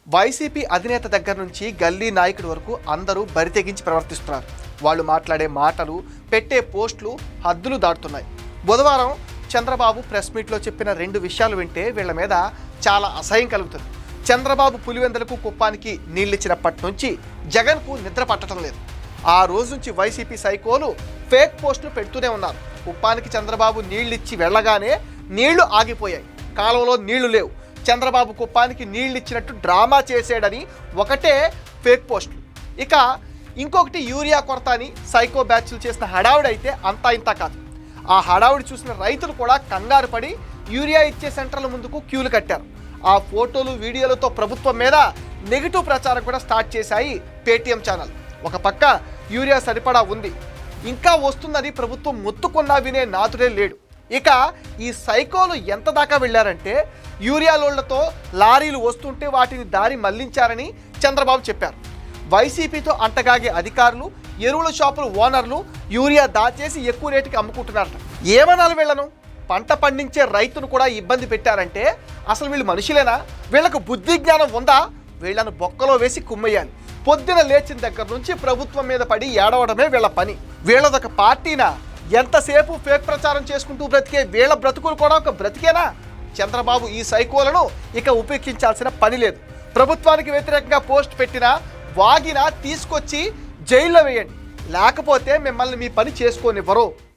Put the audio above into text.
YCP అధినేత దగ్గర నుంచి గల్లీ నాయకుడి వరకు అందరూ బరితెగించి ప్రవర్తిస్తున్నారు. వాళ్ళు మాట్లాడే మాటలు, పెట్టే పోస్టులు హద్దులు దాటుతున్నాయి. బుధవారం చంద్రబాబు ప్రెస్ మీట్లో చెప్పిన 2 విషయాలు వింటే వీళ్ళ మీద చాలా అసహ్యం కలుగుతుంది. చంద్రబాబు పులివెందులకు కుప్పానికి నీళ్ళిచ్చినప్పటి నుంచి జగన్కు నిద్ర పట్టడం లేదు. ఆ రోజు నుంచి వైసీపీ సైకోలు ఫేక్ పోస్టులు పెడుతూనే ఉన్నారు. కుప్పానికి చంద్రబాబు నీళ్ళిచ్చి వెళ్ళగానే నీళ్లు ఆగిపోయాయి, కాలువలో నీళ్లు లేవు. చంద్రబాబు కుప్పానికి నీళ్ళు ఇచ్చినట్టు డ్రామా చేసాడని ఒకటే ఫేక్ పోస్టులు. ఇక ఇంకొకటి యూరియా కొరత అని సైకో బ్యాచ్లు చేసిన హడావుడి అయితే అంతా ఇంత కాదు. ఆ హడావుడి చూసిన రైతులు కూడా కంగారు పడి యూరియా ఇచ్చే సెంటర్ల ముందుకు క్యూలు కట్టారు. ఆ ఫోటోలు, వీడియోలతో ప్రభుత్వం మీద నెగిటివ్ ప్రచారం కూడా స్టార్ట్ చేశాయి పేటీఎం ఛానల్. ఒక పక్క యూరియా సరిపడా ఉంది, ఇంకా వస్తుందని ప్రభుత్వం మొత్తుకున్నా వినే నాతుడే లేడు. ఇక ఈ సైకోలు ఎంత దాకా వెళ్ళారంటే యూరియా లోళ్లతో లారీలు వస్తుంటే వాటిని దారి మళ్లించారని చంద్రబాబు చెప్పారు. వైసీపీతో అంటగాగే అధికారులు, ఎరువుల షాపుల ఓనర్లు యూరియా దాచేసి ఎక్కువ రేటుకి అమ్ముకుంటున్నారట. ఏమనాలి వీళ్ళను? పంట పండించే రైతును కూడా ఇబ్బంది పెట్టారంటే అసలు వీళ్ళు మనుషులేనా? వీళ్ళకు బుద్ధి జ్ఞానం ఉందా? వీళ్ళను బొక్కలో వేసి కుమ్మేయాలి. పొద్దున లేచిన దగ్గర నుంచి ప్రభుత్వం మీద పడి ఏడవడమే వీళ్ళ పని. వీళ్ళదొక పార్టీనా? ఎంతసేపు ఫేక్ ప్రచారం చేసుకుంటూ బ్రతికే వీళ్ళ బ్రతుకులు కూడా ఒక బ్రతికేనా? చంద్రబాబు ఈ సైకోలను ఇక ఉపేక్షించాల్సిన పని లేదు. ప్రభుత్వానికి వ్యతిరేకంగా పోస్ట్ పెట్టినా, వాగినా తీసుకొచ్చి జైల్లో వేయండి, లేకపోతే మిమ్మల్ని మీ పని చేసుకోనివ్వరు.